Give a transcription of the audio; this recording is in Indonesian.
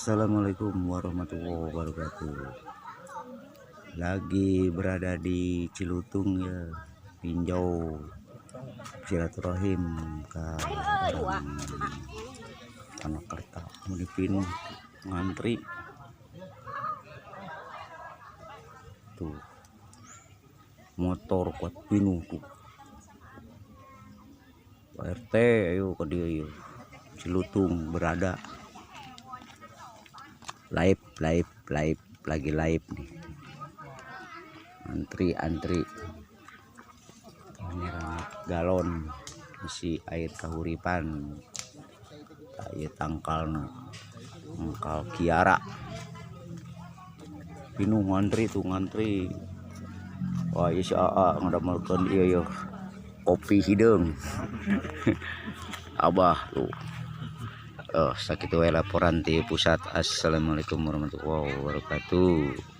Assalamualaikum warahmatullahi wabarakatuh. Lagi berada di Cilutung ya, tinjau silaturahim ke Panakerta. Menipin ngantri tuh motor kuat pinuh tuh. Pak RT ayo ke dia yuk. Cilutung berada live lagi live nih, antri ini galon isi air kahuripan air tangkal kiara pinuh ngantri. Wah iya ngadamelkeun ieu kopi hidung abah tuh. Sakitu we laporan ti pusat. Assalamualaikum warahmatullahi wabarakatuh.